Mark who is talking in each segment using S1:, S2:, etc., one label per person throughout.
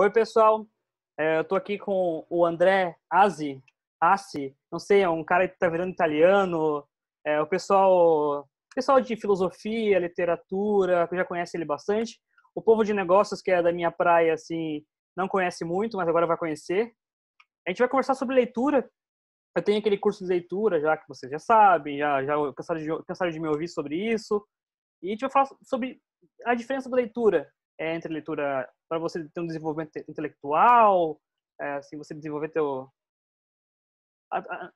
S1: Oi, pessoal. Eu tô aqui com o André Assi, não sei, é um cara que tá virando italiano. O pessoal de filosofia, literatura, que já conhece ele bastante. O povo de negócios, que é da minha praia, assim, não conhece muito, mas agora vai conhecer. A gente vai conversar sobre leitura. Eu tenho aquele curso de leitura, já que vocês já sabem, já cansaram de me ouvir sobre isso. E a gente vai falar sobre a diferença da leitura entre leitura para você ter um desenvolvimento intelectual, assim, você desenvolver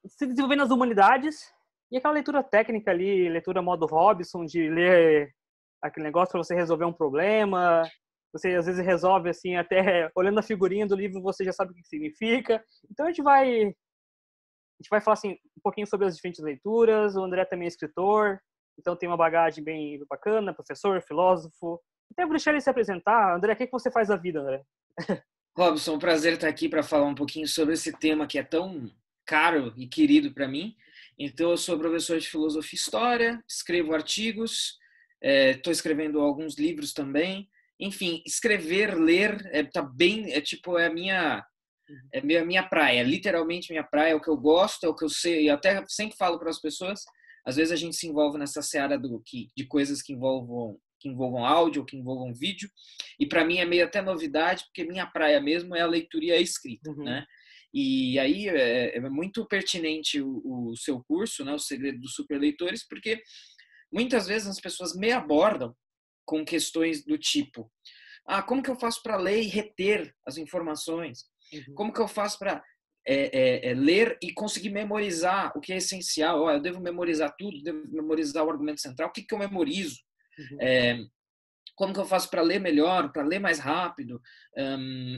S1: se desenvolver nas humanidades, e aquela leitura técnica ali, leitura modo Robson, de ler aquele negócio para você resolver um problema. Você às vezes resolve assim, até olhando a figurinha do livro, você já sabe o que significa. Então a gente vai falar assim, um pouquinho sobre as diferentes leituras. O André também é escritor, então tem uma bagagem bem bacana, professor, filósofo. Até vou deixar ele se apresentar. André, o que você faz da vida, André?
S2: Robson, prazer estar aqui para falar um pouquinho sobre esse tema que é tão caro e querido para mim. Então, eu sou professor de filosofia e história, escrevo artigos, estou escrevendo alguns livros também. Enfim, escrever, ler, é a minha praia, literalmente minha praia, é o que eu gosto, é o que eu sei, e até sempre falo para as pessoas. Às vezes a gente se envolve nessa seara de coisas que envolvam áudio, que envolvam vídeo, e para mim é meio até novidade, porque minha praia mesmo é a leitura e a escrita,
S1: Uhum.
S2: né? E aí é muito pertinente o seu curso, né, o Segredo dos Superleitores, porque muitas vezes as pessoas me abordam com questões do tipo: como que eu faço para ler e reter as informações?
S1: Uhum.
S2: Como que eu faço para ler e conseguir memorizar o que é essencial? Eu devo memorizar tudo, devo memorizar o argumento central. O que que eu memorizo?
S1: Uhum.
S2: É, Como que eu faço para ler melhor, para ler mais rápido?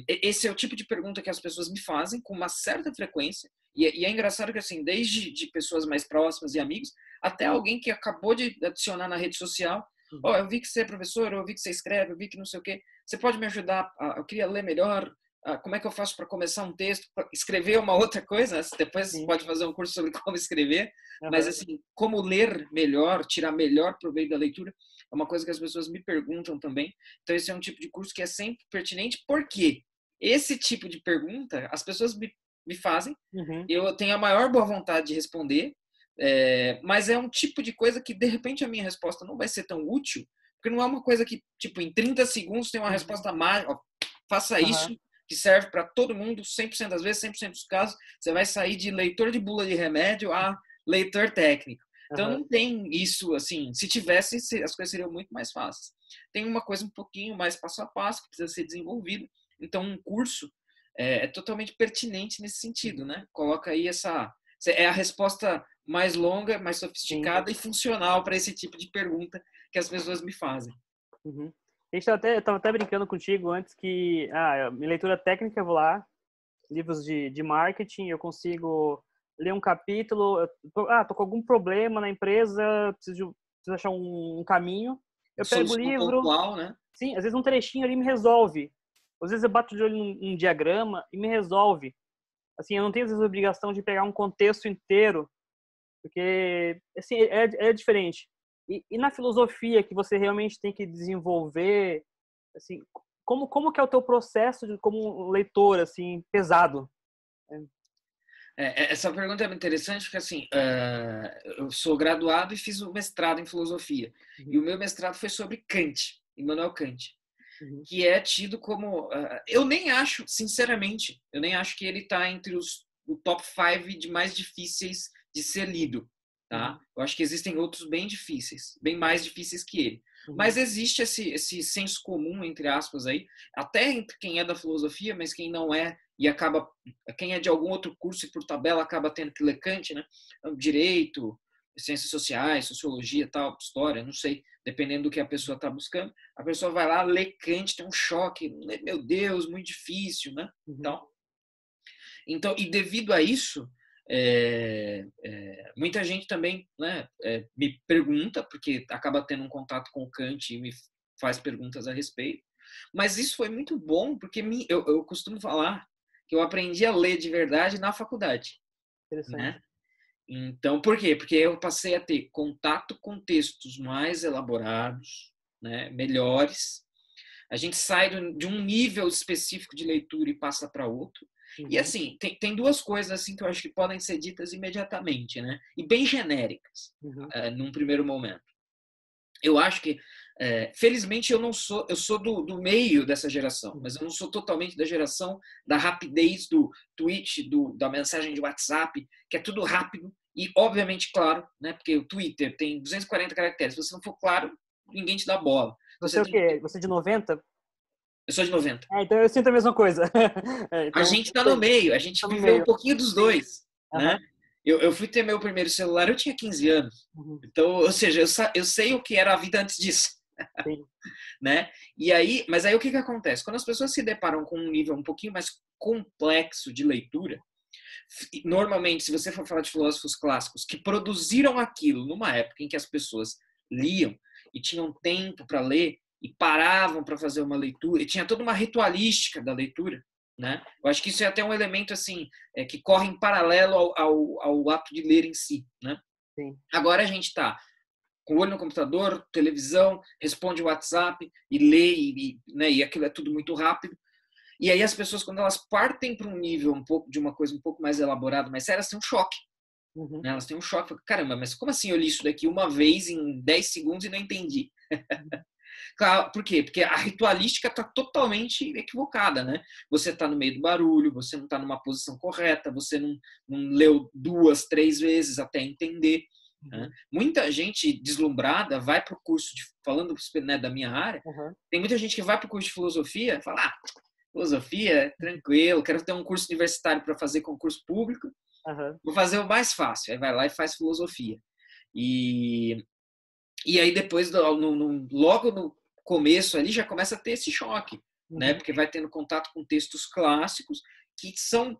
S2: Esse é o tipo de pergunta que as pessoas me fazem com uma certa frequência. E é engraçado que, assim, desde de pessoas mais próximas e amigos, até alguém que acabou de adicionar na rede social:
S1: Uhum.
S2: eu vi que você é professor, eu vi que você escreve, eu vi que não sei o quê. Você pode me ajudar? Eu queria ler melhor. Como é que eu faço para começar um texto? Pra escrever uma outra coisa? Depois
S1: Sim.
S2: pode fazer um curso sobre como escrever. Mas,
S1: Uhum.
S2: assim, como ler melhor, tirar melhor proveito da leitura, é uma coisa que as pessoas me perguntam também. Então, esse é um tipo de curso que é sempre pertinente, porque esse tipo de pergunta as pessoas me fazem,
S1: Uhum.
S2: eu tenho a maior boa vontade de responder, mas é um tipo de coisa que, de repente, a minha resposta não vai ser tão útil, porque não é uma coisa que, tipo, em 30 segundos tem uma
S1: Uhum.
S2: resposta mágica: faça
S1: Uhum.
S2: isso, que serve para todo mundo, 100% das vezes, 100% dos casos. Você vai sair de leitor de bula de remédio a leitor técnico. Então,
S1: Uhum.
S2: não tem isso, assim, se tivesse, as coisas seriam muito mais fáceis. Tem uma coisa um pouquinho mais passo a passo que precisa ser desenvolvida. Então, um curso é totalmente pertinente nesse sentido, né? Coloca aí é a resposta mais longa, mais
S1: Sim.
S2: sofisticada e funcional para esse tipo de pergunta que as pessoas me fazem.
S1: Uhum. Eu tava até brincando contigo antes que, minha leitura técnica, eu vou lá, livros de marketing, eu consigo ler um capítulo. Tô com algum problema na empresa, preciso achar um caminho. Eu pego o
S2: Solução
S1: livro,
S2: pontual, né?
S1: sim, às vezes um trechinho ali me resolve. Às vezes eu bato de olho num diagrama e me resolve. Assim, eu não tenho às vezes a obrigação de pegar um contexto inteiro, porque assim, é diferente. E na filosofia que você realmente tem que desenvolver, assim, como que é o teu processo como leitor, assim, pesado?
S2: Essa pergunta é muito interessante porque, assim, eu sou graduado e fiz o mestrado em filosofia. E
S1: Uhum.
S2: o meu mestrado foi sobre Kant, Immanuel Kant,
S1: Uhum.
S2: que é tido como... eu nem acho, sinceramente, eu nem acho que ele está entre o top 5 de mais difíceis de ser lido, tá?
S1: Uhum.
S2: Eu acho que existem outros bem difíceis, bem mais difíceis que ele. Mas
S1: Uhum.
S2: existe esse senso comum, entre aspas, aí, até entre quem é da filosofia, mas quem não é, e acaba, quem é de algum outro curso e por tabela acaba tendo que ler Kant, né? Direito, ciências sociais, sociologia, tal, história, não sei, dependendo do que a pessoa está buscando. A pessoa vai lá, lê Kant, tem um choque: meu Deus, muito difícil, né?
S1: Uhum.
S2: Então, e devido a isso, muita gente também, né, me pergunta, porque acaba tendo um contato com o Kant e me faz perguntas a respeito. Mas isso foi muito bom, porque eu costumo falar que eu aprendi a ler de verdade na faculdade,
S1: Interessante.
S2: né? Então, por quê? Porque eu passei a ter contato com textos mais elaborados, né, melhores, A gente sai de um nível específico de leitura e passa para outro. E assim, tem duas coisas assim que eu acho que podem ser ditas imediatamente, né? E bem genéricas, num primeiro momento. Eu acho que, felizmente, eu sou do meio dessa geração, mas eu não sou totalmente da geração da rapidez do tweet, da mensagem de WhatsApp, que é tudo rápido e, obviamente, claro, né? Porque o Twitter tem 240 caracteres. Se você não for claro, ninguém te dá bola.
S1: Você é o quê? Você é de 90?
S2: Eu sou de 90.
S1: Então eu sinto a mesma coisa.
S2: A
S1: Então,
S2: gente tá no meio, a gente
S1: tá no
S2: viveu um
S1: meio.
S2: pouquinho dos dois,
S1: Uhum.
S2: né? Eu fui ter meu primeiro celular, eu tinha 15 anos. Então, ou seja, eu sei o que era a vida antes disso.
S1: Sim.
S2: Né? E aí, mas aí o que acontece? Quando as pessoas se deparam com um nível um pouquinho mais complexo de leitura, normalmente, se você for falar de filósofos clássicos que produziram aquilo numa época em que as pessoas liam e tinham tempo para ler e paravam para fazer uma leitura, e tinha toda uma ritualística da leitura, né? Eu acho que isso é até um elemento assim que corre em paralelo ao ato de ler em si, né?
S1: Sim.
S2: Agora a gente está com o olho no computador, televisão, responde o WhatsApp e lê, né, e aquilo é tudo muito rápido. E aí as pessoas, quando elas partem para um nível um pouco de uma coisa um pouco mais elaborada, mas elas têm um choque. Né? Elas têm um choque. Caramba, mas como assim eu li isso daqui uma vez em 10 segundos e não entendi? Claro, por quê? Porque a ritualística está totalmente equivocada, né? Você está no meio do barulho, você não está numa posição correta, você não leu 2, 3 vezes até entender. Né? Muita gente deslumbrada vai para o curso, falando, né, da minha área, tem muita gente que vai para o curso de filosofia e fala, filosofia, tranquilo, quero ter um curso universitário para fazer concurso público, vou fazer o mais fácil. Aí vai lá e faz filosofia. E aí depois, logo no começo ali, já começa a ter esse choque, né? Porque vai tendo contato com textos clássicos que são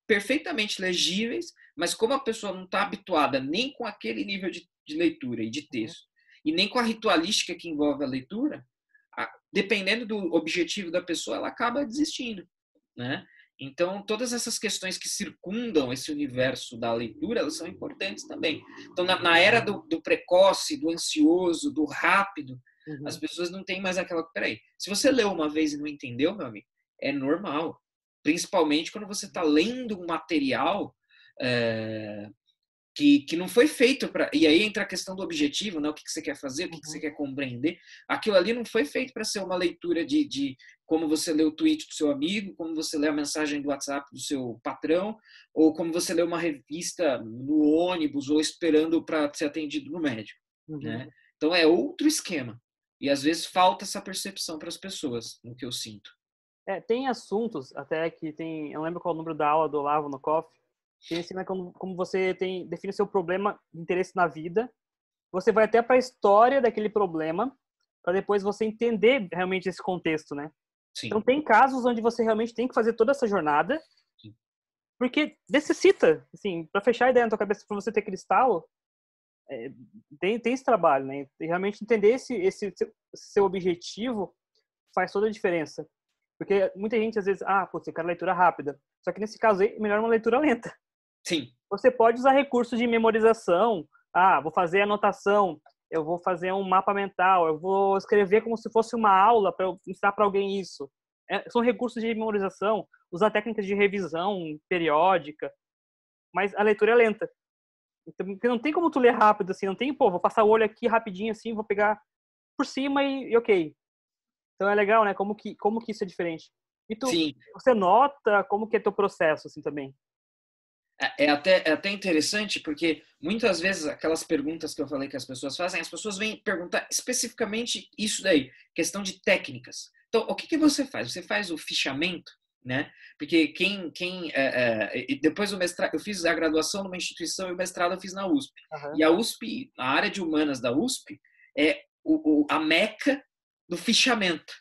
S2: perfeitamente legíveis, mas como a pessoa não está habituada nem com aquele nível de leitura e de texto, e nem com a ritualística que envolve a leitura, dependendo do objetivo da pessoa, ela acaba desistindo, né? Então, todas essas questões que circundam esse universo da leitura, elas são importantes também. Então, na era do precoce, do ansioso, do rápido, as pessoas não têm mais aquela... Peraí, se você leu uma vez e não entendeu, meu amigo, é normal. Principalmente quando você está lendo um material que não foi feito para... E aí entra a questão do objetivo, né? O que você quer fazer, o que você quer compreender. Aquilo ali não foi feito para ser uma leitura de como você lê o tweet do seu amigo, como você lê a mensagem do WhatsApp do seu patrão, ou como você lê uma revista no ônibus ou esperando para ser atendido no médico. Né? Então é outro esquema. E às vezes falta essa percepção para as pessoas, no que eu sinto.
S1: Tem assuntos até que tem... Eu não lembro qual é o número da aula do Olavo no Coffee, que ensina como você define seu problema de interesse na vida. Você vai até para a história daquele problema, para depois você entender realmente esse contexto, né?
S2: Sim.
S1: Então tem casos onde você realmente tem que fazer toda essa jornada, porque necessita, assim, para fechar a ideia na tua cabeça, para você ter cristal, tem esse trabalho, né? E realmente entender esse seu objetivo faz toda a diferença. Porque muita gente às vezes, putz, eu quero leitura rápida. Só que nesse caso aí, é melhor uma leitura lenta.
S2: Sim.
S1: Você pode usar recursos de memorização. Vou fazer anotação, eu vou fazer um mapa mental, eu vou escrever como se fosse uma aula para eu ensinar para alguém isso. São recursos de memorização, usar técnicas de revisão periódica, mas a leitura é lenta. Então, não tem como tu ler rápido, assim, não tem, vou passar o olho aqui rapidinho, assim, vou pegar por cima e ok. Então é legal, né, como que isso é diferente. E tu,
S2: Sim.
S1: você nota como que é teu processo, assim, também?
S2: É até interessante, porque muitas vezes aquelas perguntas que eu falei que as pessoas fazem, as pessoas vêm perguntar especificamente isso daí, questão de técnicas. Então, o que você faz? Você faz o fichamento, né? Porque depois do mestrado, eu fiz a graduação numa instituição e o mestrado eu fiz na USP. E a USP, a área de humanas da USP, é a meca do fichamento,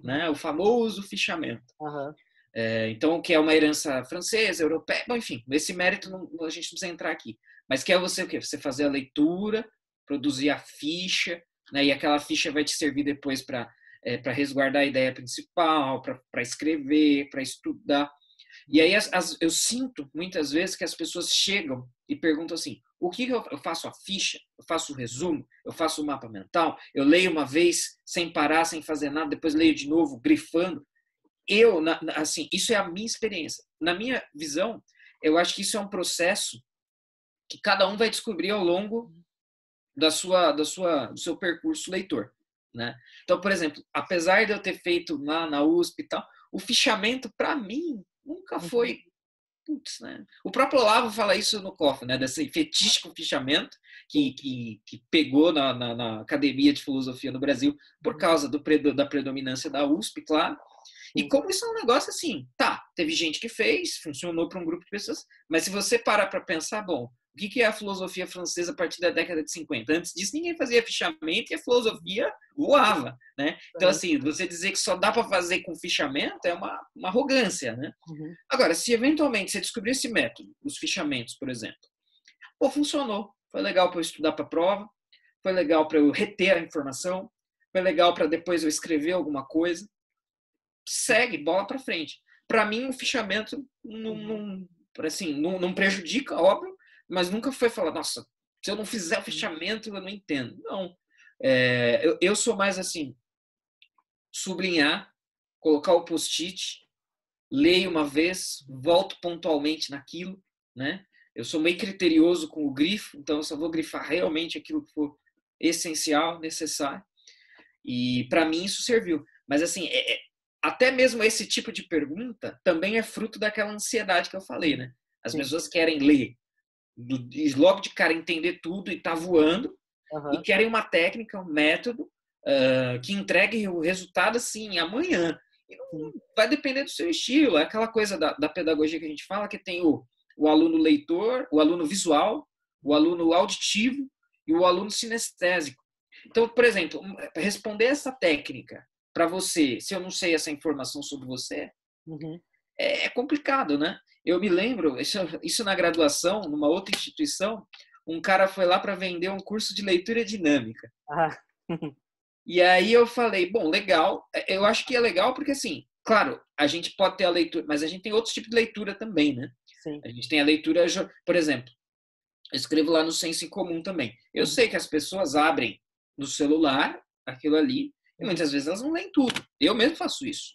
S2: né? O famoso fichamento. Então, que é uma herança francesa, europeia, bom, enfim, esse mérito a gente não precisa entrar aqui. Mas que é você o quê? Você fazer a leitura, produzir a ficha, né? E aquela ficha vai te servir depois para resguardar a ideia principal, para escrever, para estudar. E aí eu sinto muitas vezes que as pessoas chegam e perguntam assim, O que eu faço? A ficha, eu faço o resumo, eu faço o mapa mental, eu leio uma vez sem parar, sem fazer nada, depois leio de novo, grifando. Assim, isso é a minha experiência. Na minha visão, eu acho que isso é um processo que cada um vai descobrir ao longo do seu percurso leitor, né? Então, por exemplo, apesar de eu ter feito lá na USP e tal, o fichamento, para mim, nunca foi... Putz, né? O próprio Olavo fala isso no COF, né? Desse fetiche com fichamento que pegou na Academia de Filosofia no Brasil por causa da predominância da USP, claro. E como isso é um negócio assim, tá, teve gente que fez, funcionou para um grupo de pessoas, mas se você parar para pensar, bom, o que é a filosofia francesa a partir da década de 50? Antes disso, ninguém fazia fichamento e a filosofia voava, né? Então, assim, você dizer que só dá para fazer com fichamento é uma arrogância, né? Agora, se eventualmente você descobrir esse método, os fichamentos, por exemplo, pô, funcionou, foi legal para eu estudar para a prova, foi legal para eu reter a informação, foi legal para depois eu escrever alguma coisa, segue, bola para frente. Para mim, o fichamento não prejudica, óbvio, mas nunca foi falar, nossa, se eu não fizer o fichamento, eu não entendo. Não. Eu sou mais assim, sublinhar, colocar o post-it, leio uma vez, volto pontualmente naquilo, né? Eu sou meio criterioso com o grifo, então eu só vou grifar realmente aquilo que for essencial, necessário. E para mim isso serviu. Mas assim, até mesmo esse tipo de pergunta também é fruto daquela ansiedade que eu falei, né? As pessoas querem ler, logo de cara entender tudo e tá voando, e querem uma técnica, um método que entregue o resultado assim amanhã. E não vai depender do seu estilo. É aquela coisa da pedagogia que a gente fala, que tem o aluno leitor, o aluno visual, o aluno auditivo e o aluno sinestésico. Então, por exemplo, responder essa técnica para você, se eu não sei essa informação sobre você, é complicado, né? Eu me lembro, isso na graduação, numa outra instituição, um cara foi lá para vender um curso de leitura dinâmica. E aí eu falei, bom, legal, eu acho que é legal porque, assim, claro, a gente pode ter a leitura, mas a gente tem outros tipos de leitura também, né?
S1: Sim.
S2: A gente tem a leitura, por exemplo, eu escrevo lá no Senso em Comum também. Eu sei que as pessoas abrem no celular aquilo ali e muitas vezes elas não leem tudo. Eu mesmo faço isso.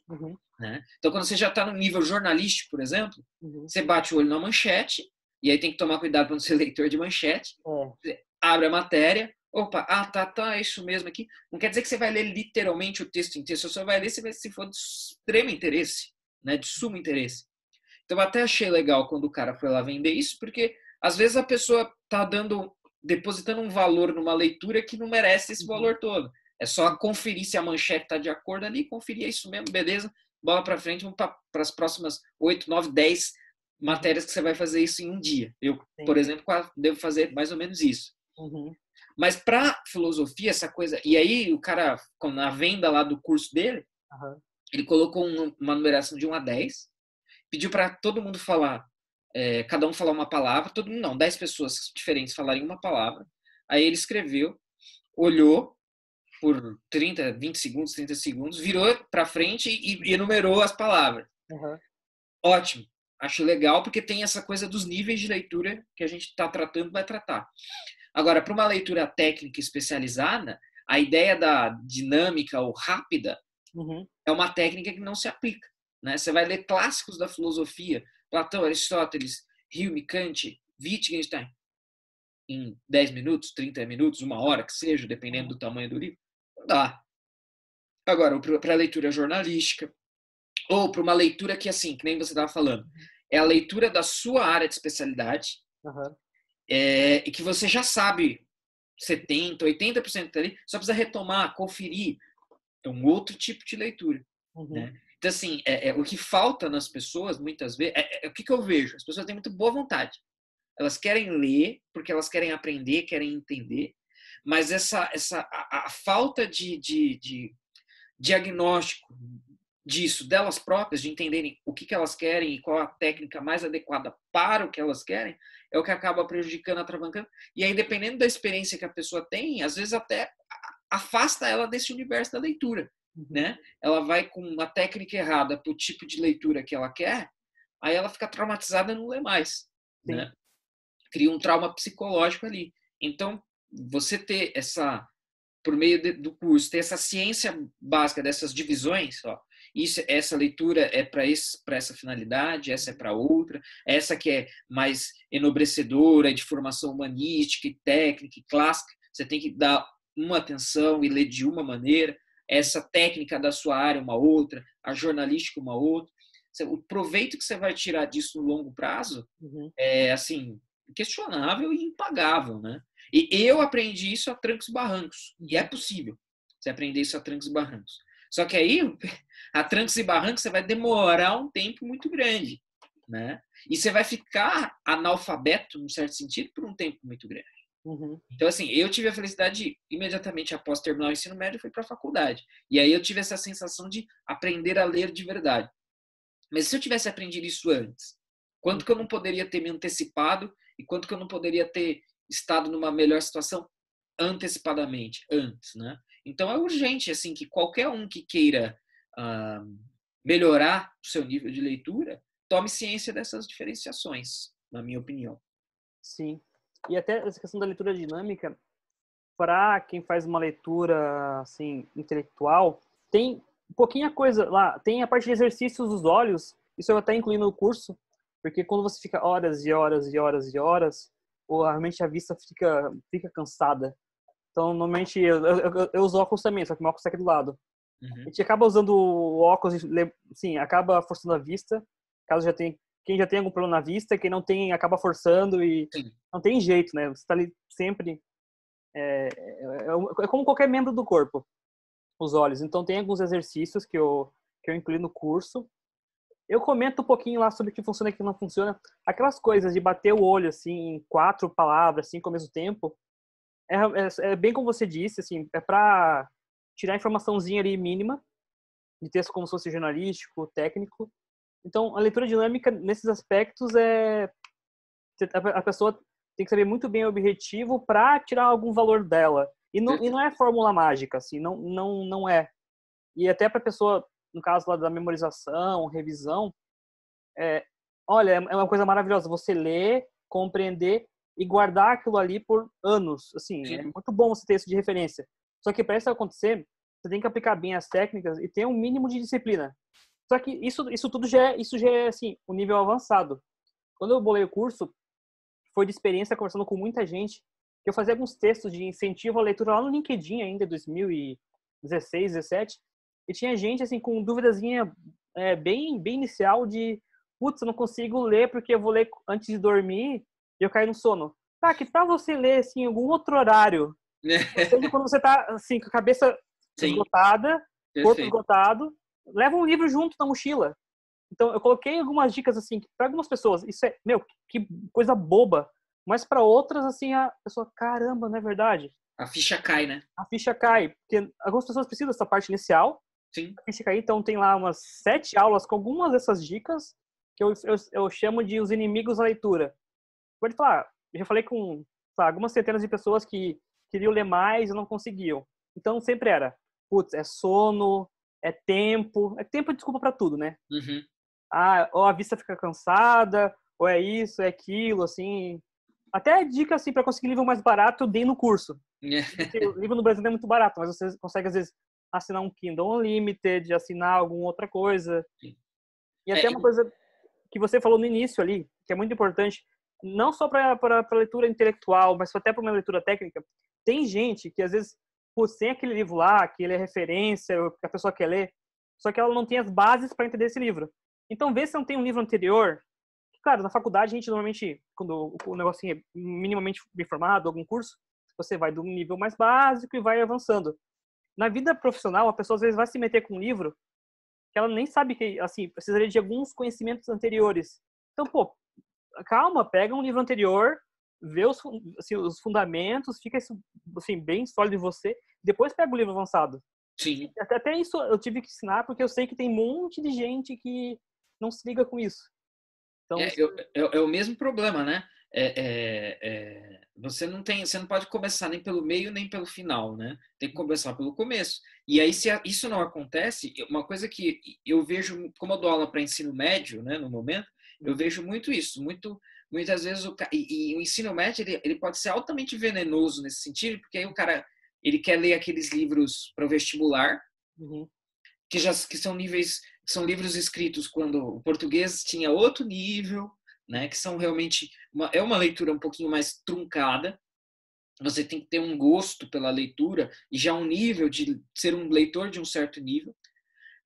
S2: Né? Então, quando você já está no nível jornalístico, por exemplo, você bate o olho na manchete, e aí tem que tomar cuidado para não ser leitor de manchete, você abre a matéria, opa, tá, é isso mesmo aqui. Não quer dizer que você vai ler literalmente o texto inteiro, você só vai ler se for de extremo interesse, né? De sumo interesse. Então, eu até achei legal quando o cara foi lá vender isso, porque às vezes a pessoa está depositando um valor numa leitura que não merece esse valor todo. É só conferir se a manchete está de acordo ali, conferir, é isso mesmo, beleza, bola para frente, vamos para as próximas 8, 9, 10 matérias que você vai fazer isso em um dia. Eu, por exemplo, devo fazer mais ou menos isso. Mas para filosofia, essa coisa... E aí, o cara, na venda lá do curso dele, ele colocou uma numeração de 1 a 10, pediu para todo mundo falar, cada um falar uma palavra, 10 pessoas diferentes falarem uma palavra. Aí ele escreveu, olhou por 30, 20 segundos, 30 segundos, virou para frente e enumerou as palavras. Ótimo. Acho legal porque tem essa coisa dos níveis de leitura que a gente está tratando, vai tratar. Agora, para uma leitura técnica especializada, a ideia da dinâmica ou rápida é uma técnica que não se aplica. Né? Você vai ler clássicos da filosofia, Platão, Aristóteles, Hume, Kant, Wittgenstein, em 10 minutos, 30 minutos, 1 hora, que seja, dependendo do tamanho do livro. Não dá. Agora, para a leitura jornalística, ou para uma leitura que, assim, que nem você estava falando, é a leitura da sua área de especialidade, e que você já sabe 70%, 80% ali, só precisa retomar, conferir. É um outro tipo de leitura. Né? Então, assim, o que falta nas pessoas, muitas vezes, o que eu vejo? As pessoas têm muito boa vontade. Elas querem ler, porque elas querem aprender, querem entender, mas a falta de diagnóstico disso, delas próprias, de entenderem o que elas querem e qual a técnica mais adequada para o que elas querem, é o que acaba prejudicando, atravancando. E aí, dependendo da experiência que a pessoa tem, às vezes até afasta ela desse universo da leitura. Né? Ela vai com uma técnica errada para o tipo de leitura que ela quer, aí ela fica traumatizada e não lê mais. Né? cria um trauma psicológico ali. Então, você ter por meio do curso, ter essa ciência básica dessas divisões, ó, essa leitura é para essa finalidade, essa é para outra, essa que é mais enobrecedora, de formação humanística e técnica e clássica, você tem que dar uma atenção e ler de uma maneira, essa técnica da sua área uma outra, a jornalística uma outra. O proveito que você vai tirar disso no longo prazo é, assim, questionável e impagável, né? E eu aprendi isso a trancos e barrancos. E é possível você aprender isso a trancos e barrancos. Só que aí, a trancos e barrancos, você vai demorar um tempo muito grande, né? E você vai ficar analfabeto, num certo sentido, por um tempo muito grande. Então, assim, eu tive a felicidade de, imediatamente após terminar o ensino médio, eu fui para a faculdade. E aí eu tive essa sensação de aprender a ler de verdade. Mas se eu tivesse aprendido isso antes, quanto que eu não poderia ter me antecipado e quanto que eu não poderia ter estado numa melhor situação antecipadamente, antes, né? Então é urgente, assim, que qualquer um que queira melhorar o seu nível de leitura, tome ciência dessas diferenciações, na minha opinião.
S1: Sim. E até essa questão da leitura dinâmica, para quem faz uma leitura, assim, intelectual, tem pouquinha coisa lá. Tem a parte de exercícios dos olhos, isso eu até incluí no curso, porque quando você fica horas e horas e horas e horas, realmente a vista fica cansada. Então, normalmente, eu uso óculos também, só que o óculos está aqui do lado. A gente acaba usando o óculos, sim, acaba forçando a vista, caso quem já tem algum problema na vista, quem não tem, acaba forçando e
S2: Sim.
S1: não tem jeito, né? Você está ali sempre... É como qualquer membro do corpo, os olhos. Então, tem alguns exercícios que eu incluí no curso. Eu comento um pouquinho lá sobre o que funciona e o que não funciona. Aquelas coisas de bater o olho, assim, em 4 palavras, 5 ao mesmo tempo, é bem como você disse, assim, é para tirar informaçãozinha ali mínima de texto como se fosse jornalístico, técnico. Então, a leitura dinâmica, nesses aspectos, a pessoa tem que saber muito bem o objetivo para tirar algum valor dela. E não é fórmula mágica, assim, não é. E até para a pessoa, no caso lá da memorização, revisão, olha, é uma coisa maravilhosa você ler, compreender e guardar aquilo ali por anos. Assim,
S2: Sim.
S1: é muito bom você ter isso de referência. Só que para isso acontecer, você tem que aplicar bem as técnicas e ter um mínimo de disciplina. Só que isso tudo já é assim, um nível avançado. Quando eu bolei o curso, foi de experiência conversando com muita gente, que eu fazia alguns textos de incentivo à leitura lá no LinkedIn ainda, 2016, 17, e tinha gente assim com duvidazinha bem inicial de putz, eu não consigo ler porque eu vou ler antes de dormir e eu caio no sono. Tá, que tal você ler assim, em algum outro horário? Ou seja, quando você tá assim, com a cabeça esgotada, corpo esgotado, leva um livro junto na mochila. Então, eu coloquei algumas dicas, assim, para algumas pessoas, isso é, que coisa boba. Mas para outras, assim, a pessoa, caramba, não é verdade?
S2: A ficha cai, né?
S1: A ficha cai. Porque algumas pessoas precisam dessa parte inicial.
S2: Sim.
S1: A ficha cai, então tem lá umas 7 aulas com algumas dessas dicas que eu chamo de os inimigos da leitura. Pode falar, eu já falei com algumas centenas de pessoas que queriam ler mais e não conseguiam. Então, sempre era, putz, é sono, é tempo desculpa para tudo, né? Ou a vista fica cansada, ou é isso, é aquilo, assim. Até dica, assim, para conseguir livro mais barato, eu dei no curso. O livro no Brasil não é muito barato, mas você consegue, às vezes, assinar um Kindle Unlimited, assinar alguma outra coisa. E até uma coisa que você falou no início ali, que é muito importante, não só para leitura intelectual, mas até para uma leitura técnica. Tem gente que, às vezes, sem aquele livro lá, que ele é referência, que a pessoa quer ler, só que ela não tem as bases para entender esse livro. Então, vê se não tem um livro anterior. Claro, na faculdade, a gente normalmente, quando o negocinho é minimamente bem formado, algum curso, você vai do nível mais básico e vai avançando. Na vida profissional, a pessoa às vezes vai se meter com um livro que ela nem sabe que, assim, precisaria de alguns conhecimentos anteriores. Então, pô, calma, pega um livro anterior, vê os fundamentos, fica assim, bem sólido em você, depois pega o livro avançado.
S2: Sim.
S1: Até isso eu tive que ensinar, porque eu sei que tem um monte de gente que não se liga com isso. Então,
S2: é o mesmo problema, né? Você não pode começar nem pelo meio nem pelo final, né? Tem que começar pelo começo. E aí, se isso não acontece, uma coisa que eu vejo, como eu dou aula para ensino médio, né, no momento, eu vejo muito isso, muitas vezes e o ensino médio ele pode ser altamente venenoso nesse sentido, porque aí o cara ele quer ler aqueles livros para o vestibular,
S1: Uhum.
S2: que são livros escritos quando o português tinha outro nível, né? Que são realmente é uma leitura um pouquinho mais truncada. Você tem que ter um gosto pela leitura e já um nível de ser um leitor de um certo nível.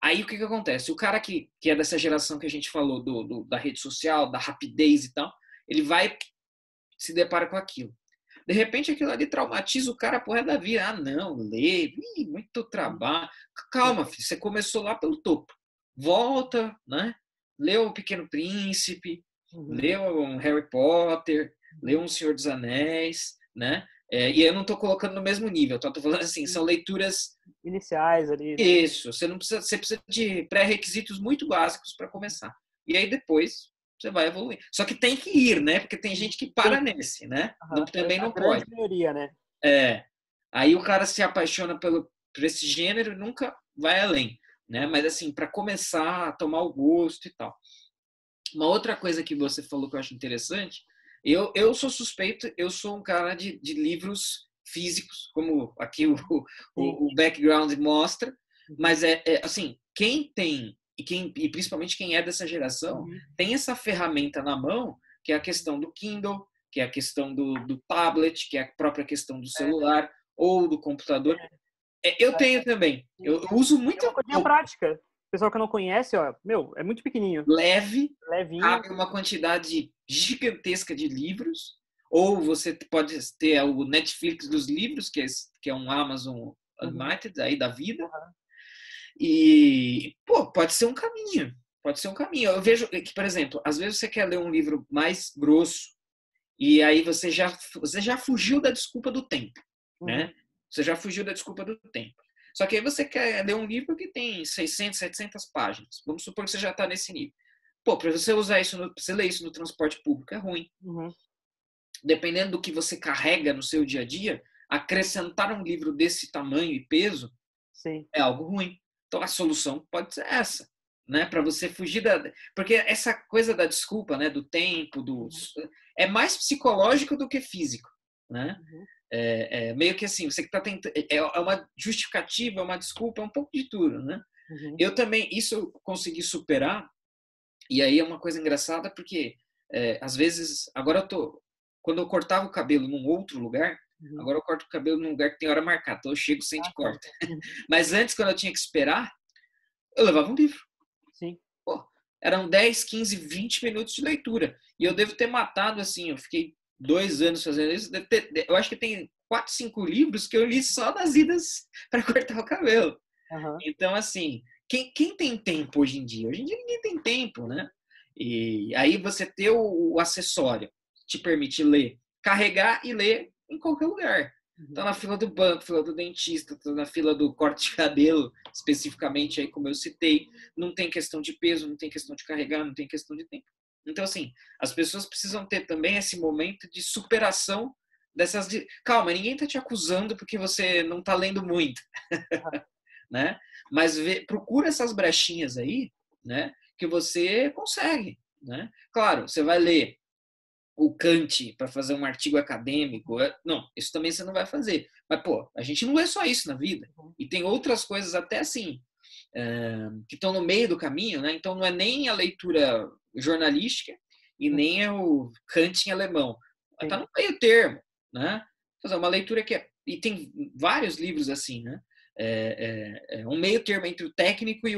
S2: Aí o que acontece? O cara que é dessa geração que a gente falou da rede social, da rapidez e tal, ele vai se depara com aquilo. De repente aquilo ali traumatiza o cara pro resto da vida. Ah, não, lê, muito trabalho. Calma, filho, você começou lá pelo topo. Volta, né? Lê o Pequeno Príncipe, lê um Harry Potter, lê um Senhor dos Anéis, né? E eu não estou colocando no mesmo nível, tô falando assim, são leituras
S1: iniciais ali, né?
S2: Isso, você precisa de pré-requisitos muito básicos para começar. E aí depois você vai evoluir. Só que tem que ir, né? Porque tem gente que para nesse, né?
S1: Uhum.
S2: Também
S1: A
S2: não
S1: grande
S2: pode.
S1: maioria, né?
S2: Aí o cara se apaixona por esse gênero e nunca vai além, né? Mas assim, para começar a tomar o gosto e tal. Uma outra coisa que você falou que eu acho interessante, eu sou suspeito, eu sou um cara de livros físicos, como aqui o background mostra, mas assim, quem tem, e principalmente quem é dessa geração, tem essa ferramenta na mão, que é a questão do Kindle, que é a questão do tablet, que é a própria questão do celular ou do computador. Eu tenho também. Eu uso
S1: É
S2: muito
S1: uma coisinha prática. O pessoal que não conhece, ó, meu, é muito pequenininho.
S2: leve,
S1: Levinho.
S2: cabe uma quantidade gigantesca de livros, ou você pode ter o Netflix dos livros, que é um Amazon Unlimited aí da vida, e pô, pode ser um caminho. Pode ser um caminho. Eu vejo que, por exemplo, às vezes você quer ler um livro mais grosso e aí você já fugiu da desculpa do tempo, né? Você já fugiu da desculpa do tempo. Só que aí você quer ler um livro que tem 600, 700 páginas. Vamos supor que você já está nesse nível. Pô, para você usar isso, você ler isso no transporte público é ruim. Dependendo do que você carrega no seu dia a dia, acrescentar um livro desse tamanho e peso é algo ruim. Então a solução pode ser essa, né? Para você fugir porque essa coisa da desculpa, né? Do tempo, é mais psicológico do que físico, né? Meio que assim, você que está tentando, é uma justificativa, é uma desculpa, é um pouco de tudo, né? Eu também isso eu consegui superar. E aí é uma coisa engraçada porque às vezes quando eu cortava o cabelo num outro lugar, agora eu corto o cabelo num lugar que tem hora marcada, então eu chego, sento e corto. Mas antes, quando eu tinha que esperar, eu levava um livro.
S1: Sim.
S2: Pô, eram 10, 15, 20 minutos de leitura. E eu devo ter matado, assim, eu fiquei 2 anos fazendo isso. Eu acho que tem 4, 5 livros que eu li só nas idas para cortar o cabelo. Então, assim, quem tem tempo hoje em dia? Hoje em dia ninguém tem tempo, né? E aí você ter o acessório te permite ler, carregar e ler em qualquer lugar. Tá na fila do banco, fila do dentista, tá na fila do corte de cabelo, especificamente aí como eu citei. Não tem questão de peso, não tem questão de carregar, não tem questão de tempo. Então, assim, as pessoas precisam ter também esse momento de superação dessas... Calma, ninguém tá te acusando porque você não tá lendo muito. Né? Mas procura essas brechinhas aí, né? Que você consegue, né? Claro, você vai ler o Kant para fazer um artigo acadêmico, não, isso também você não vai fazer. Mas pô, a gente não lê só isso na vida. E tem outras coisas até assim que estão no meio do caminho, né? Então não é nem a leitura jornalística e nem é o Kant em alemão. Está no meio termo, né? Fazer uma leitura e tem vários livros assim, né? Um meio termo entre o técnico e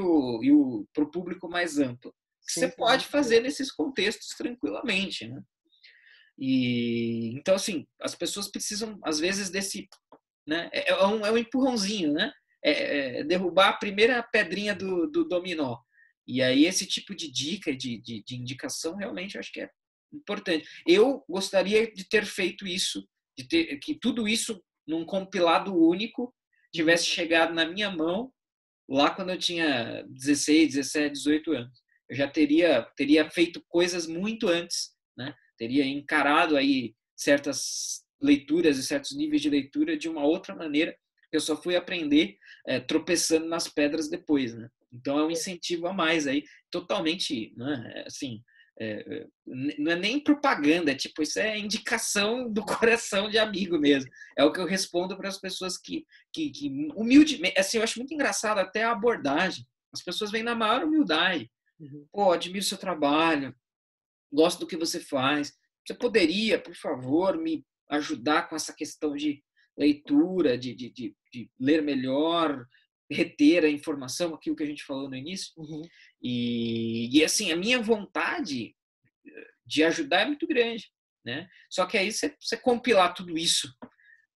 S2: para o público mais amplo. Que você pode fazer nesses contextos tranquilamente, né? E então assim, as pessoas precisam às vezes desse, né? É um empurrãozinho, né? Derrubar a primeira pedrinha do dominó. E aí esse tipo de dica, de indicação, realmente eu acho que é importante. Eu gostaria de ter feito isso, que tudo isso num compilado único tivesse chegado na minha mão lá quando eu tinha 16, 17, 18 anos. Eu já teria feito coisas muito antes, né? Teria encarado aí certas leituras e certos níveis de leitura de uma outra maneira. Eu só fui aprender tropeçando nas pedras depois, né? Então é um incentivo a mais aí, totalmente, né? Assim, não é nem propaganda, tipo, isso é indicação do coração de amigo mesmo. É o que eu respondo para as pessoas que humildemente, assim, eu acho muito engraçado até a abordagem. As pessoas vêm na maior humildade. Pô, admiro seu trabalho, gosto do que você faz. Você poderia, por favor, me ajudar com essa questão de leitura, de ler melhor, reter a informação, aquilo que a gente falou no início. E assim, a minha vontade de ajudar é muito grande, né? Só que aí você compilar tudo isso,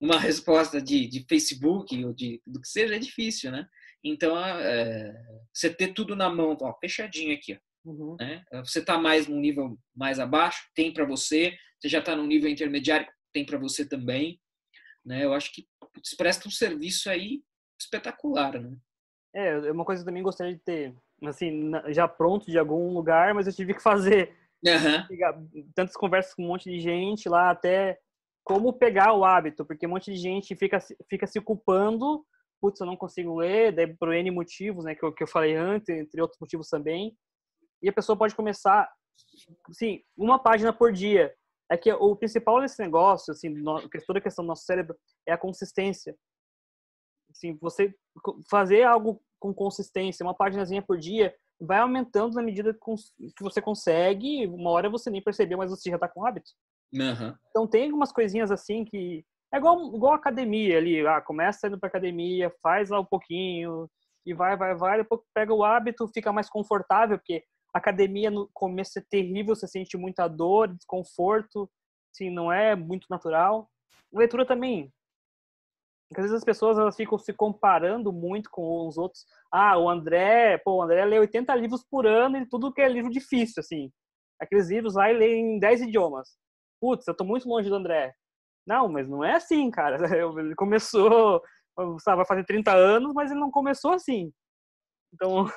S2: uma resposta de Facebook ou do que seja, é difícil, né? Então, você ter tudo na mão, ó, fechadinho aqui, ó, né? Você está mais num nível mais abaixo, tem para você. Você já está num nível intermediário, tem para você também, né? Eu acho que presta um serviço aí espetacular, né?
S1: É uma coisa que eu também gostaria de ter, assim, já pronto de algum lugar, mas eu tive que fazer tantas conversas com um monte de gente lá, até como pegar o hábito, porque um monte de gente fica se culpando, putz, eu não consigo ler, daí por N motivos, né, que eu falei antes, entre outros motivos também, e a pessoa pode começar, assim, uma página por dia. É que o principal desse negócio, assim, toda a questão do nosso cérebro, é a consistência. Assim, você fazer algo com consistência, uma paginazinha por dia, vai aumentando na medida que você consegue. Uma hora você nem percebeu, mas você já está com hábito. Então tem algumas coisinhas assim que é igual academia ali. Começa indo para academia, faz lá um pouquinho e vai. Depois pega o hábito, fica mais confortável, porque academia no começo é terrível, você sente muita dor, desconforto, assim, não é muito natural. Leitura também. Porque às vezes as pessoas elas ficam se comparando muito com os outros. O André lê 80 livros por ano e tudo que é livro difícil, assim. Aqueles livros lá ele lê em 10 idiomas. Putz, eu tô muito longe do André. Não, mas não é assim, cara. Ele começou, sabe, vai fazer 30 anos, mas ele não começou assim. Então...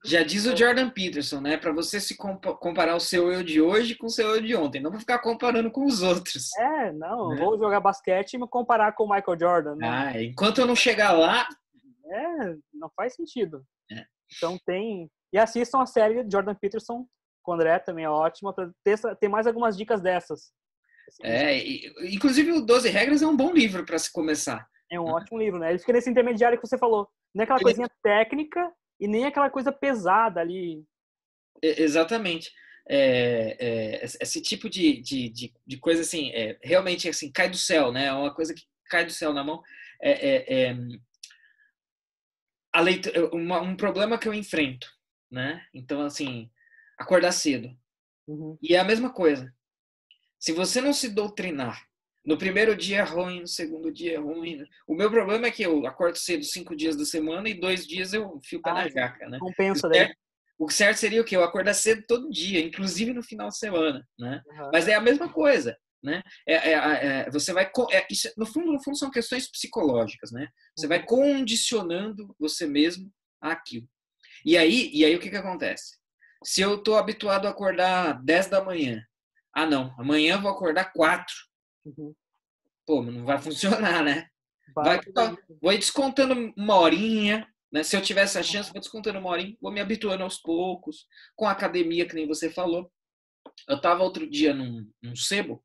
S2: Já diz o Jordan Peterson, né? Para você se comparar o seu eu de hoje com o seu eu de ontem. Não vou ficar comparando com os outros.
S1: Não,
S2: né?
S1: Vou jogar basquete e me comparar com o Michael Jordan. Não.
S2: Enquanto eu não chegar lá...
S1: não faz sentido. Então tem... E assistam a série de Jordan Peterson, com o André, também é ótima, para ter mais algumas dicas dessas.
S2: Inclusive o 12 Regras é um bom livro para se começar.
S1: É um ótimo livro, né? Ele fica nesse intermediário que você falou. Não é aquela coisinha técnica e nem aquela coisa pesada ali.
S2: Exatamente. Esse tipo de coisa, assim, realmente, assim, cai do céu, né? É uma coisa que cai do céu na mão. A leitura, um problema que eu enfrento, né? Então, assim, acordar cedo. E é a mesma coisa. Se você não se doutrinar, no primeiro dia é ruim, no segundo dia é ruim. O meu problema é que eu acordo cedo 5 dias da semana e 2 dias eu fio o pé na jaca, né?
S1: Compensa daí.
S2: O certo seria o quê? Eu acordar cedo todo dia, inclusive no final de semana, né? Mas é a mesma coisa, né? Você vai... isso, no fundo, são questões psicológicas, né? Você vai condicionando você mesmo àquilo. E aí o que acontece? Se eu estou habituado a acordar 10 da manhã, não, amanhã eu vou acordar 4. Pô, não vai funcionar, né? Vou ir descontando uma horinha, né? Se eu tivesse a chance, vou descontando uma horinha, vou me habituando aos poucos, com a academia, que nem você falou. Eu estava outro dia num sebo,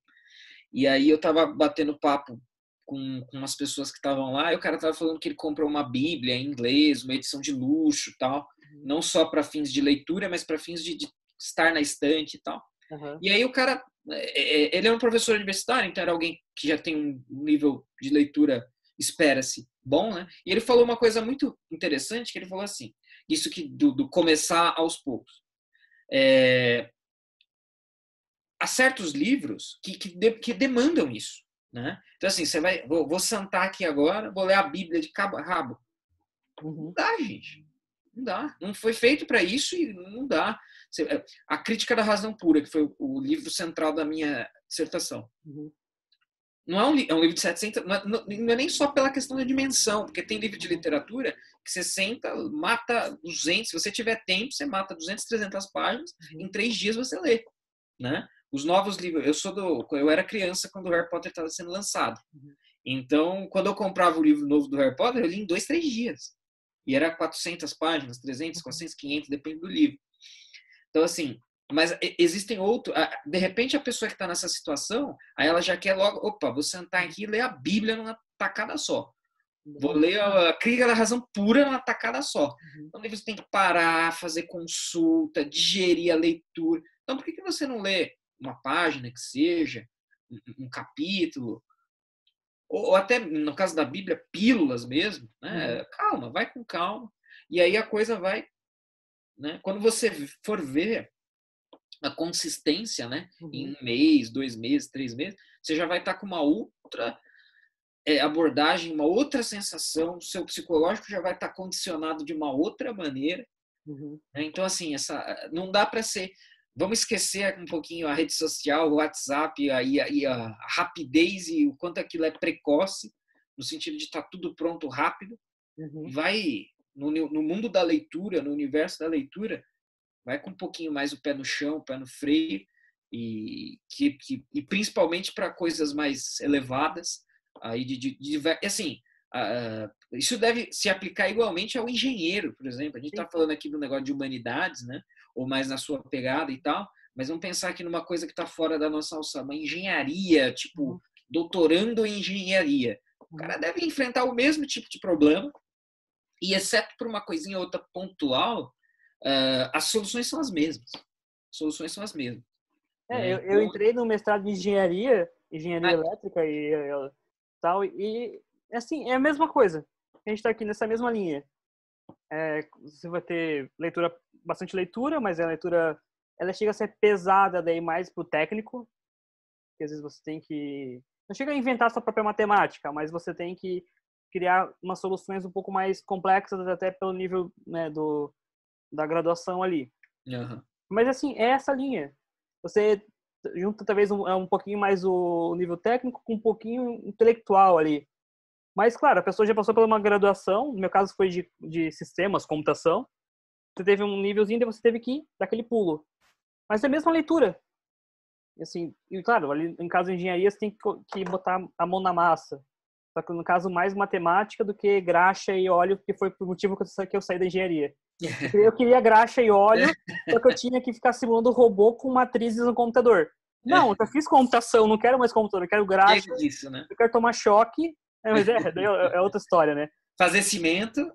S2: e aí eu estava batendo papo com umas pessoas que estavam lá, e o cara estava falando que ele comprou uma Bíblia em inglês, uma edição de luxo e tal, não só para fins de leitura, mas para fins de estar na estante e tal. E aí o cara, ele é um professor universitário, então era alguém que já tem um nível de leitura, espera-se, bom, né? E ele falou uma coisa muito interessante, que ele falou assim, isso que do começar aos poucos. Há certos livros que demandam isso, né? Então assim, você vai, vou sentar aqui agora, vou ler a Bíblia de cabo a rabo. Não dá, gente. Não dá. Não foi feito para isso e não dá. A Crítica da Razão Pura, que foi o livro central da minha dissertação. Não é um livro de 700... Não é nem só pela questão da dimensão, porque tem livro de literatura que você senta, mata 200... Se você tiver tempo, você mata 200, 300 páginas, em 3 dias você lê. Né? Os novos livros... Eu era criança quando o Harry Potter estava sendo lançado. Então, quando eu comprava o livro novo do Harry Potter, eu li em 2, 3 dias. E era 400 páginas, 300, 400, 500, depende do livro. Então, assim, Mas existem outros. De repente, a pessoa que está nessa situação, aí ela já quer logo, opa, vou sentar aqui e ler a Bíblia numa tacada só. Vou ler a Crítica da Razão Pura numa tacada só. Então, você tem que parar, fazer consulta, digerir a leitura. Então, por que você não lê uma página que seja, um capítulo, ou até, no caso da Bíblia, pílulas mesmo, né? Calma, vai com calma. E aí a coisa vai, né? Quando você for ver a consistência, né? Em 1 mês, 2 meses, 3 meses, você já vai estar com uma outra abordagem, uma outra sensação, o seu psicológico já vai estar condicionado de uma outra maneira. Né? Então, assim, não dá para ser... Vamos esquecer um pouquinho a rede social, o WhatsApp, e a rapidez e o quanto aquilo é precoce, no sentido de estar tudo pronto rápido. Vai, no mundo da leitura, no universo da leitura, vai com um pouquinho mais o pé no chão, o pé no freio, e principalmente para coisas mais elevadas. Aí assim, isso deve se aplicar igualmente ao engenheiro, por exemplo. A gente está falando aqui do negócio de humanidades, né? Ou mais na sua pegada e tal, mas vamos pensar aqui numa coisa que está fora da nossa alçada, uma engenharia, tipo, doutorando em engenharia. O cara deve enfrentar o mesmo tipo de problema, e exceto por uma coisinha ou outra pontual, as soluções são as mesmas. Soluções são as mesmas.
S1: Eu entrei no mestrado de engenharia elétrica e tal, e assim, é a mesma coisa. A gente está aqui nessa mesma linha. Você vai ter bastante leitura, mas a leitura ela chega a ser pesada daí mais pro técnico, que às vezes você tem que não chega a inventar sua própria matemática, mas você tem que criar umas soluções um pouco mais complexas até pelo nível, né, da graduação ali. Mas assim, é essa linha. Você junta talvez um pouquinho mais o nível técnico com um pouquinho intelectual ali. Mas, claro, a pessoa já passou por uma graduação, no meu caso foi de sistemas, computação, você teve um nívelzinho e você teve que dar aquele pulo. Mas é a mesma leitura. Assim, e claro, ali em caso de engenharia você tem que botar a mão na massa. Só que no caso mais matemática do que graxa e óleo, que foi por motivo que eu saí da engenharia. Eu queria graxa e óleo, só que eu tinha que ficar simulando robô com matrizes no computador. Não, eu já fiz computação, não quero mais computador, eu quero graxa,
S2: Isso, né?
S1: eu quero tomar choque. Mas é outra história, né?
S2: Fazer cimento.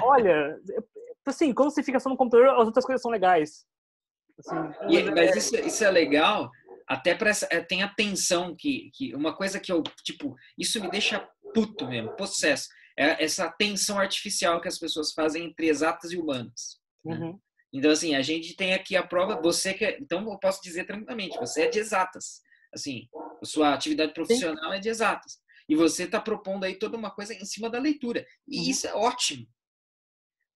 S1: Olha, assim, quando você fica só no computador, as outras coisas são legais. Assim,
S2: mas isso é legal, até para tem a tensão que uma coisa que eu, tipo, isso me deixa puto mesmo, possesso. É essa tensão artificial que as pessoas fazem entre exatas e humanas. Né? Então, assim, a gente tem aqui a prova, então eu posso dizer tranquilamente, você é de exatas. Assim, a sua atividade profissional é de exatas. E você está propondo aí toda uma coisa em cima da leitura. E isso é ótimo.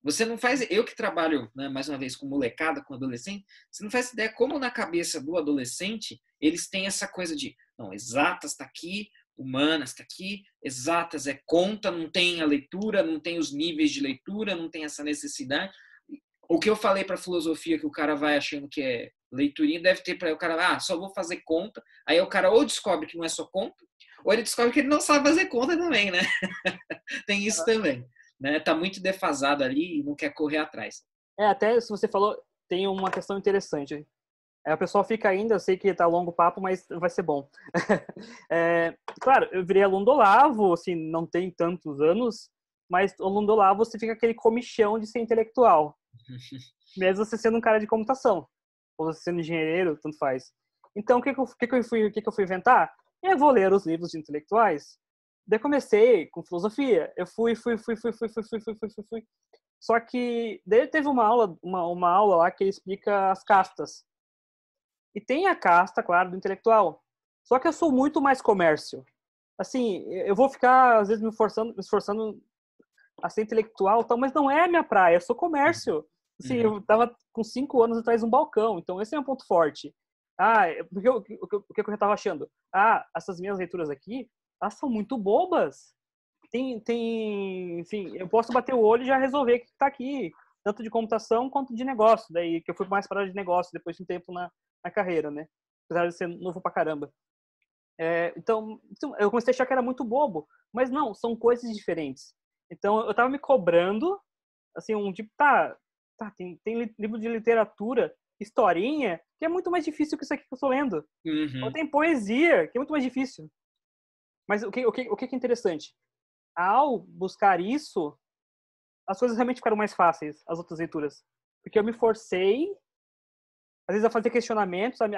S2: Você não faz... Eu que trabalho, né, mais uma vez, com molecada, com adolescente, você não faz ideia como na cabeça do adolescente eles têm essa coisa de, não, exatas está aqui, humanas está aqui, exatas é conta, não tem a leitura, não tem os níveis de leitura, não tem essa necessidade. O que eu falei para filosofia, que o cara vai achando que é leiturinha, deve ter para o cara, só vou fazer conta. Aí o cara ou descobre que não é só conta, ou ele descobre que ele não sabe fazer conta também, né? Tem isso também. Né? Tá muito defasado ali e não quer correr atrás.
S1: Até se você falou, tem uma questão interessante. A pessoa fica ainda, eu sei que tá longo o papo, mas vai ser bom. Claro, eu virei aluno do Olavo, assim, não tem tantos anos, mas o aluno do Olavo você fica aquele comichão de ser intelectual. Mesmo você sendo um cara de computação. Ou você sendo engenheiro, tanto faz. Então, o que eu fui inventar? Eu vou ler os livros de intelectuais. Daí comecei com filosofia. Eu fui. Só que daí teve uma aula lá que ele explica as castas. E tem a casta, claro, do intelectual. Só que eu sou muito mais comércio. Assim, eu vou ficar, às vezes, me esforçando a ser intelectual, tal, mas não é a minha praia, eu sou comércio. Assim, eu tava com 5 anos atrás de um balcão, então esse é um ponto forte. O que eu tava achando? Essas minhas leituras aqui, elas são muito bobas. Enfim, eu posso bater o olho e já resolver o que tá aqui, tanto de computação quanto de negócio, daí que eu fui mais para área de negócio depois de um tempo na carreira, né? Apesar de ser novo pra caramba. Então, eu comecei a achar que era muito bobo, mas não, são coisas diferentes. Então, eu tava me cobrando, assim, tem livro de literatura historinha, que é muito mais difícil que isso aqui que eu estou lendo. Ou
S2: Uhum.
S1: tem poesia, que é muito mais difícil. Mas o que é interessante? Ao buscar isso, as coisas realmente ficaram mais fáceis, as outras leituras. Porque eu me forcei, às vezes, a fazer questionamentos, a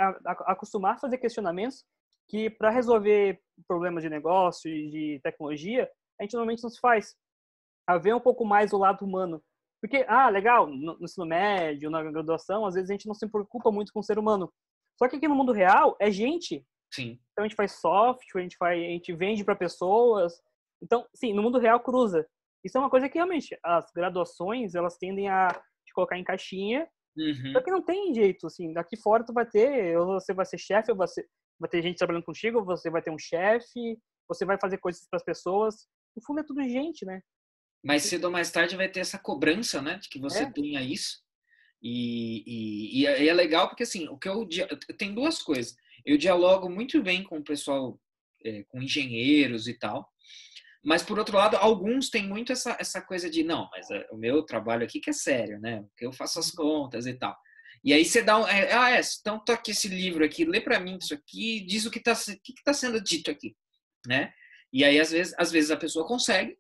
S1: acostumar a fazer questionamentos que, para resolver problemas de negócio e de tecnologia, a gente normalmente não se faz. A ver um pouco mais o lado humano. Porque, legal, no ensino médio, na graduação, às vezes a gente não se preocupa muito com o ser humano. Só que aqui no mundo real, é gente.
S2: Sim.
S1: Então a gente faz software, a gente vende para pessoas. Então, sim, no mundo real cruza. Isso é uma coisa que realmente as graduações, elas tendem a te colocar em caixinha. Só
S2: Uhum.
S1: que não tem jeito, assim, daqui fora tu vai ter, ou você vai ser chefe, ou vai ter gente trabalhando contigo, ou você vai ter um chefe, você vai fazer coisas para as pessoas. No fundo é tudo gente, né?
S2: Mais cedo ou mais tarde vai ter essa cobrança, né, de que você
S1: É.
S2: tenha isso. E é legal porque, assim, tem duas coisas. Eu dialogo muito bem com o pessoal, com engenheiros e tal, mas, por outro lado, alguns têm muito essa coisa de, não, mas o meu trabalho aqui que é sério, né? Que eu faço as contas e tal. E aí você dá então tá aqui esse livro aqui, lê para mim isso aqui, diz o que tá sendo dito aqui, né? E aí, às vezes a pessoa consegue,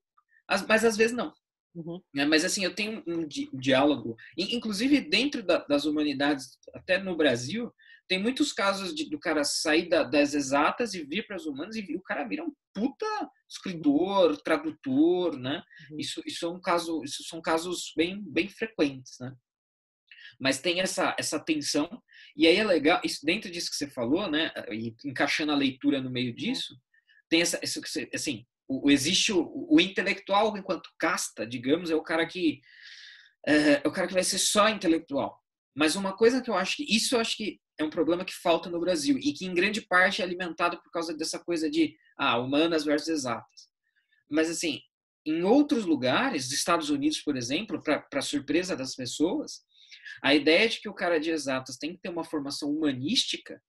S2: mas às vezes não.
S1: Uhum.
S2: Mas assim, eu tenho um diálogo, inclusive dentro das humanidades, até no Brasil, tem muitos casos do cara sair das exatas e vir para as humanas e o cara vira um puta escritor, tradutor, né?
S1: Uhum.
S2: Isso são casos bem, bem frequentes, né? Mas tem essa tensão, e aí é legal, dentro disso que você falou, né? E encaixando a leitura no meio
S1: Uhum.
S2: disso, tem isso que você, assim, existe o intelectual enquanto casta, digamos, é o cara que vai ser só intelectual. Mas uma coisa que eu acho eu acho que é um problema que falta no Brasil e que em grande parte é alimentado por causa dessa coisa de humanas versus exatas. Mas assim, em outros lugares, Estados Unidos, por exemplo, para surpresa das pessoas, a ideia de que o cara de exatas tem que ter uma formação humanística,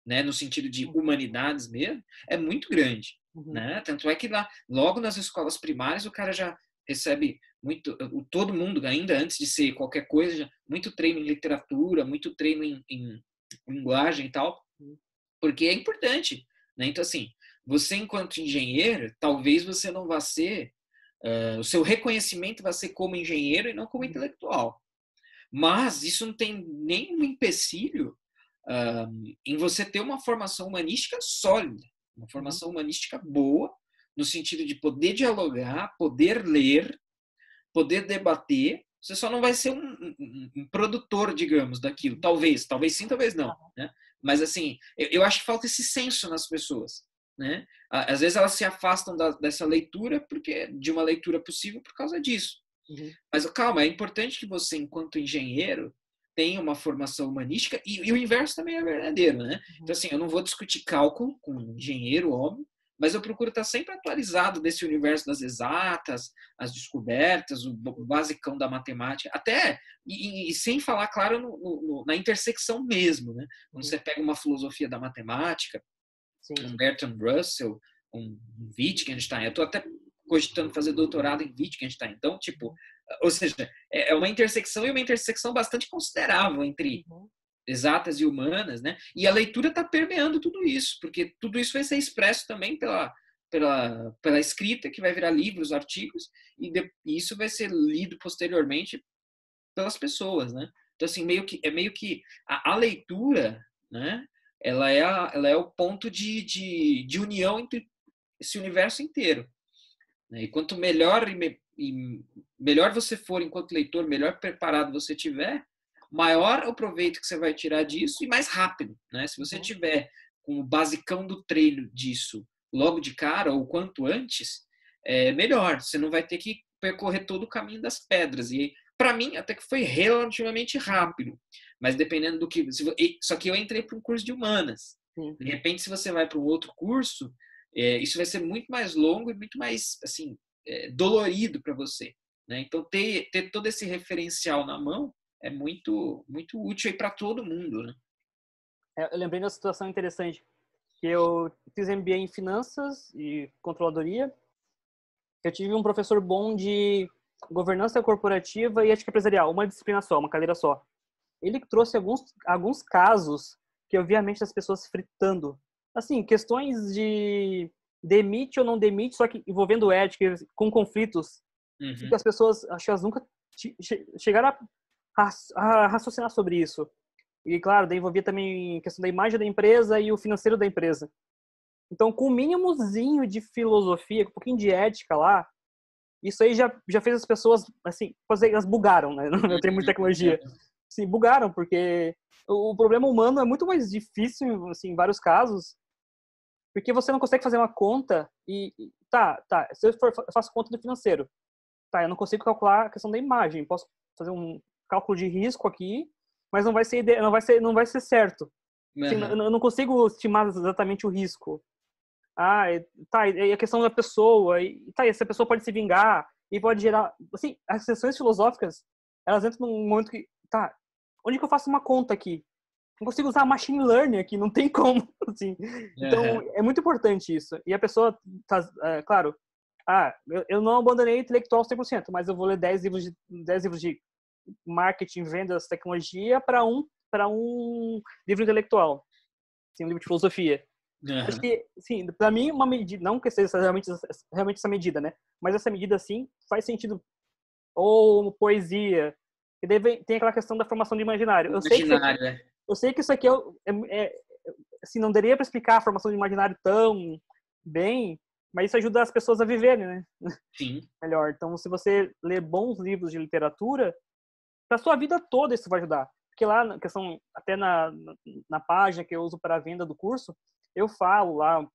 S2: né, no sentido de humanidades mesmo, é muito grande,
S1: Uhum.
S2: né? Tanto é que lá, logo nas escolas primárias, o cara já recebe muito, todo mundo, ainda antes de ser qualquer coisa, muito treino em literatura, muito treino em linguagem e tal,
S1: Uhum.
S2: porque é importante, né? Então, assim, você enquanto engenheiro, talvez você não vá ser, o seu reconhecimento vai ser como engenheiro e não como
S1: Uhum.
S2: intelectual. Mas isso não tem nenhum empecilho em você ter uma formação humanística sólida, uma
S1: Uhum.
S2: formação humanística boa, no sentido de poder dialogar, poder ler, poder debater. Você só não vai ser um produtor, digamos, daquilo. Talvez sim, talvez não. Né? Mas, assim, eu acho que falta esse senso nas pessoas. Né? Às vezes elas se afastam dessa leitura, de uma leitura possível por causa disso.
S1: Uhum.
S2: Mas calma, é importante que você, enquanto engenheiro, tenha uma formação humanística e o inverso também é verdadeiro, né? Então,
S1: Uhum.
S2: assim, eu não vou discutir cálculo com um engenheiro, óbvio, mas eu procuro estar sempre atualizado desse universo das exatas, as descobertas, o basicão da matemática, até, e sem falar, claro, na intersecção mesmo, né? Quando
S1: Uhum.
S2: você pega uma filosofia da matemática,
S1: Sim.
S2: um Bertrand Russell, um Wittgenstein, eu estou até cogitando fazer doutorado em Wittgenstein, então, tipo, ou seja, é uma intersecção e uma intersecção bastante considerável entre
S1: Uhum.
S2: exatas e humanas, né? E a leitura está permeando tudo isso, porque tudo isso vai ser expresso também pela escrita, que vai virar livros, artigos, e isso vai ser lido posteriormente pelas pessoas, né? Então, assim, meio que a leitura, né? Ela é o ponto de união entre esse universo inteiro. Né? E quanto melhor você for enquanto leitor, melhor preparado você tiver, maior o proveito que você vai tirar disso e mais rápido. Né? Se você
S1: Uhum.
S2: tiver com o basicão do treino disso logo de cara ou quanto antes, é melhor. Você não vai ter que percorrer todo o caminho das pedras. E para mim, até que foi relativamente rápido. Mas dependendo do que. Só que eu entrei para um curso de humanas.
S1: Sim.
S2: De repente, se você vai para um outro curso, isso vai ser muito mais longo e muito mais assim dolorido para você. Né? Então, ter todo esse referencial na mão é muito, muito útil para todo mundo. Né?
S1: Eu lembrei de uma situação interessante, que eu fiz MBA em finanças e controladoria. Eu tive um professor bom de governança corporativa e ética empresarial, uma disciplina só, uma cadeira só. ele trouxe alguns casos que eu vi a mente das pessoas fritando. Assim, questões de demite ou não demite, só que envolvendo ética, com conflitos, que as pessoas, acho que elas nunca chegaram a raciocinar sobre isso. E, claro, daí envolvia também a questão da imagem da empresa e o financeiro da empresa. Então, com o mínimozinho de filosofia, com um pouquinho de ética lá, isso aí já fez as pessoas, assim, elas bugaram, né? No termo de tecnologia. Sim, bugaram, porque o problema humano é muito mais difícil, assim, em vários casos, porque você não consegue fazer uma conta tá, se eu faço conta do financeiro, tá, eu não consigo calcular a questão da imagem, posso fazer um cálculo de risco aqui, mas não vai ser certo. Assim, eu não consigo estimar exatamente o risco. Tá, e a questão da pessoa, e essa pessoa pode se vingar, e pode gerar, assim, as questões filosóficas, elas entram num momento que, tá, onde que eu faço uma conta aqui? Não consigo usar machine learning aqui, não tem como, assim. Então, é muito importante isso. E a pessoa, claro, eu não abandonei intelectual 100%, mas eu vou ler 10 livros de marketing, vendas, tecnologia para um livro intelectual, assim, um livro de filosofia. Acho que, sim, para mim, uma medida, não que seja realmente essa medida, né? Mas essa medida, sim, faz sentido. Ou poesia. E daí tem aquela questão da formação do imaginário. Eu sei que isso aqui assim, não daria para explicar a formação do imaginário tão bem, mas isso ajuda as pessoas a viverem, né?
S2: Sim.
S1: Melhor. Então, se você ler bons livros de literatura, para sua vida toda isso vai ajudar. Porque lá, na questão, até na página que eu uso para a venda do curso, eu falo lá,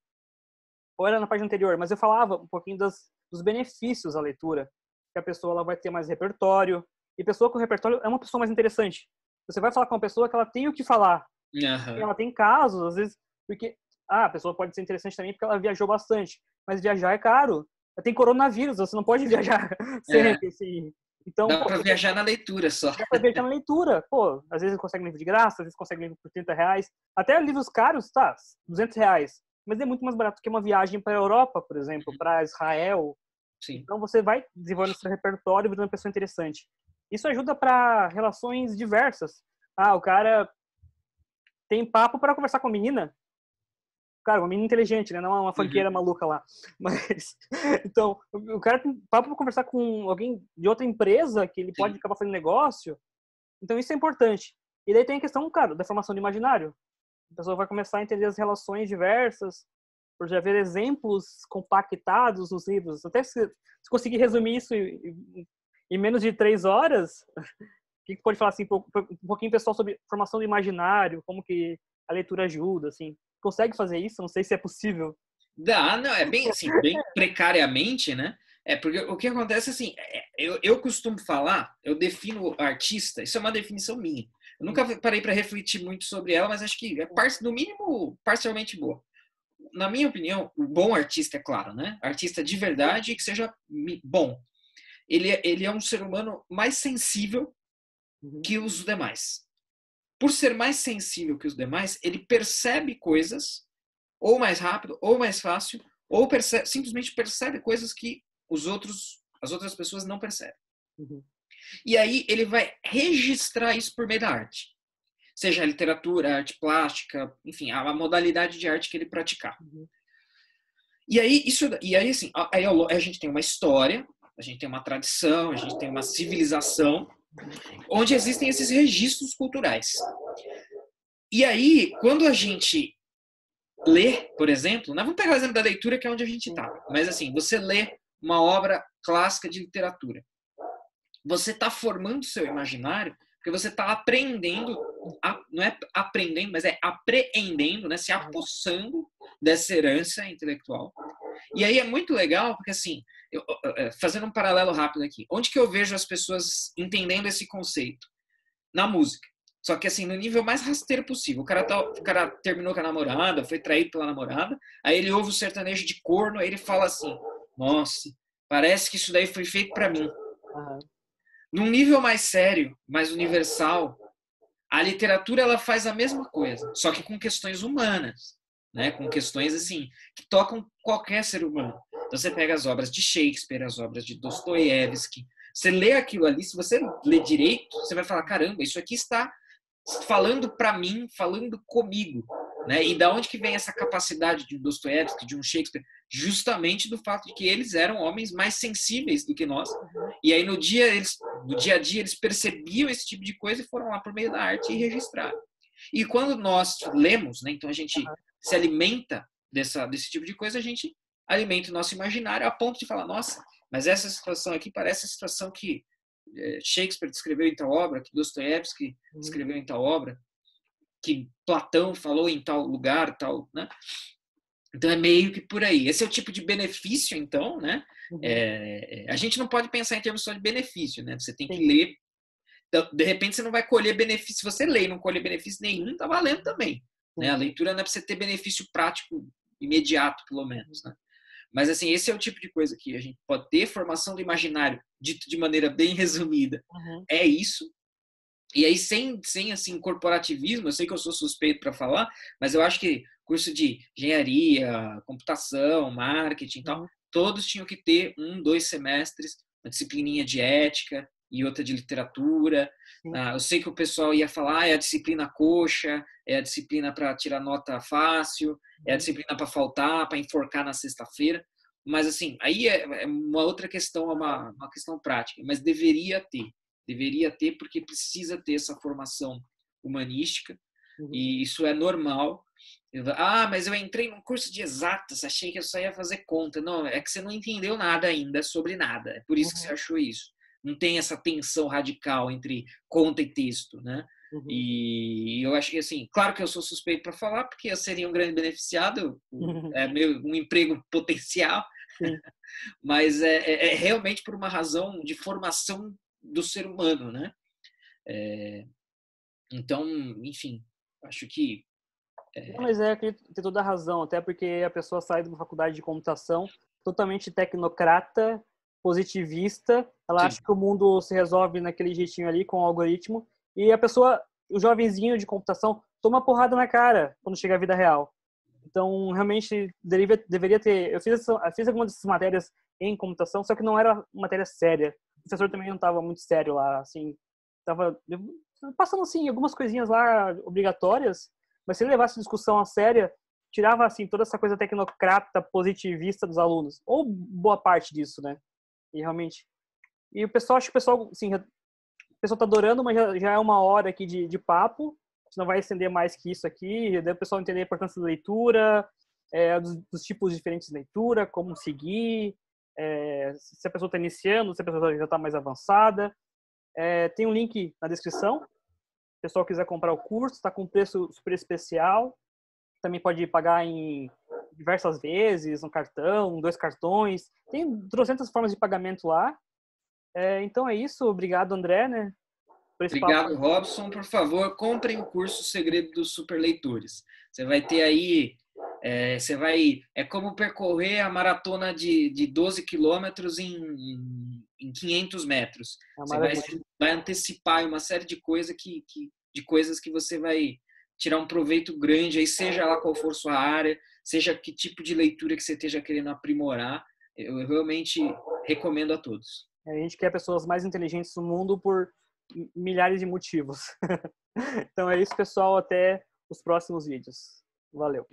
S1: ou era na página anterior, mas eu falava um pouquinho dos benefícios da leitura. Que a pessoa ela vai ter mais repertório, e pessoa com repertório é uma pessoa mais interessante. Você vai falar com uma pessoa que ela tem o que falar. Ela tem casos, às vezes, porque a pessoa pode ser interessante também porque ela viajou bastante, mas viajar é caro. Tem coronavírus, você não pode viajar sempre, assim. Então,
S2: dá para viajar na leitura só.
S1: Dá para viajar na leitura. Pô, às vezes consegue livro de graça, às vezes consegue livro por R$30. Até livros caros, tá, R$200. Mas é muito mais barato que uma viagem para a Europa, por exemplo, para Israel.
S2: Sim.
S1: Então você vai desenvolvendo seu repertório e virando uma pessoa interessante. Isso ajuda para relações diversas. O cara tem papo para conversar com a menina. Cara, uma menina inteligente, né? Não uma funkeira maluca lá. Mas, então, o cara tem papo para conversar com alguém de outra empresa que ele pode acabar fazendo negócio. Então, isso é importante. E daí tem a questão, cara, da formação de imaginário. A pessoa vai começar a entender as relações diversas, por já ver exemplos compactados nos livros. Até se conseguir resumir isso em menos de 3 horas, o que pode falar assim, um pouquinho pessoal sobre formação do imaginário, como que a leitura ajuda, assim. Consegue fazer isso? Não sei se é possível.
S2: Dá, não, é bem assim, bem precariamente, né? Porque o que acontece assim, eu costumo falar, eu defino o artista, isso é uma definição minha. Eu nunca parei para refletir muito sobre ela, mas acho que é no mínimo parcialmente boa. Na minha opinião, o bom artista, é claro, né? Artista de verdade e que seja bom. Ele é um ser humano mais sensível que os demais. Por ser mais sensível que os demais, ele percebe coisas ou mais rápido, ou mais fácil, ou simplesmente percebe coisas que as outras pessoas não percebem. E aí ele vai registrar isso por meio da arte. Seja a literatura, a arte plástica, enfim, a modalidade de arte que ele praticar. E aí, assim, a gente tem uma história, a gente tem uma tradição, a gente tem uma civilização, onde existem esses registros culturais. E aí, quando a gente lê, por exemplo, vamos pegar o exemplo da leitura, que é onde a gente está, mas assim, você lê uma obra clássica de literatura, você está formando seu imaginário, porque você está aprendendo, não é aprendendo, mas é apreendendo, né, se apossando dessa herança intelectual. E aí é muito legal, porque assim, fazendo um paralelo rápido aqui, onde que eu vejo as pessoas entendendo esse conceito? Na música. Só que assim, no nível mais rasteiro possível. O cara terminou com a namorada, foi traído pela namorada, aí ele ouve o sertanejo de corno, aí ele fala assim, nossa, parece que isso daí foi feito para mim. Num nível mais sério, mais universal, a literatura ela faz a mesma coisa, só que com questões humanas, né? Com questões assim, que tocam qualquer ser humano. Então você pega as obras de Shakespeare, as obras de Dostoiévski, você lê aquilo ali, se você lê direito, você vai falar, caramba, isso aqui está falando para mim, falando comigo, né? E da onde que vem essa capacidade de um Dostoiévski, de um Shakespeare? Justamente do fato de que eles eram homens mais sensíveis do que nós. E aí no dia a dia eles percebiam esse tipo de coisa e foram lá por meio da arte e registraram. E quando nós lemos, né, então a gente se alimenta desse tipo de coisa, a gente alimenta o nosso imaginário a ponto de falar, nossa, mas essa situação aqui parece a situação que Shakespeare descreveu em tal obra, que Dostoiévski escreveu em tal obra, que Platão falou em tal lugar, tal, né? Então é meio que por aí. Esse é o tipo de benefício, então, né? A gente não pode pensar em termos só de benefício, né? Você tem que ler. Então, de repente você não vai colher benefício. Se você lê e não colher benefício nenhum, tá valendo também. Né? A leitura não é para você ter benefício prático imediato, pelo menos, né? Mas, assim, esse é o tipo de coisa que a gente pode ter. Formação do imaginário, dito de maneira bem resumida, é isso. E aí, sem assim, corporativismo, eu sei que eu sou suspeito para falar, mas eu acho que curso de engenharia, computação, marketing e tal, todos tinham que ter 2 semestres, uma disciplininha de ética e outra de literatura. Eu sei que o pessoal ia falar, é a disciplina coxa, é a disciplina para tirar nota fácil, é a disciplina para faltar, para enforcar na sexta-feira. Mas, assim, aí é uma outra questão, uma questão prática. Mas deveria ter, porque precisa ter essa formação humanística, e isso é normal. Mas eu entrei num curso de exatas, achei que eu só ia fazer conta. Não, é que você não entendeu nada ainda sobre nada, é por isso que você achou isso. Não tem essa tensão radical entre conta e texto, né? E eu acho que, assim, claro que eu sou suspeito para falar, porque eu seria um grande beneficiado, é um emprego potencial, mas é realmente por uma razão de formação do ser humano, né? Então, enfim, acho que...
S1: Não, mas tem toda a razão, até porque a pessoa sai de uma faculdade de computação totalmente tecnocrata, positivista, ela acha que o mundo se resolve naquele jeitinho ali, com o algoritmo, e a pessoa, o jovenzinho de computação, toma porrada na cara quando chega à vida real. Então, realmente, deveria ter... Eu fiz algumas dessas matérias em computação, só que não era matéria séria. O professor também não estava muito sério lá, assim. Estava passando, assim, algumas coisinhas lá obrigatórias, mas se ele levasse a discussão a séria, tirava, assim, toda essa coisa tecnocrata, positivista dos alunos. Ou boa parte disso, né? E realmente... E o pessoal, acho que o pessoal, assim, o pessoal tá adorando, mas já é uma hora aqui de papo. A gente não vai estender mais que isso aqui. Daí o pessoal entender a importância da leitura, dos tipos diferentes de leitura, como seguir, se a pessoa está iniciando, se a pessoa já está mais avançada. Tem um link na descrição. Se o pessoal quiser comprar o curso, está com preço super especial. Também pode pagar em diversas vezes, um cartão, 2 cartões. Tem 300 formas de pagamento lá. Então é isso. Obrigado, André, né?
S2: Obrigado, Robson. Por favor, comprem o curso Segredo dos Superleitores. Você vai ter aí... é como percorrer a maratona de 12 quilômetros em 500 metros. Você vai antecipar uma série de coisas que você vai tirar um proveito grande, aí seja lá qual for sua área, seja que tipo de leitura que você esteja querendo aprimorar. Eu realmente recomendo a todos.
S1: A gente quer pessoas mais inteligentes no mundo por milhares de motivos. Então é isso, pessoal. Até os próximos vídeos. Valeu.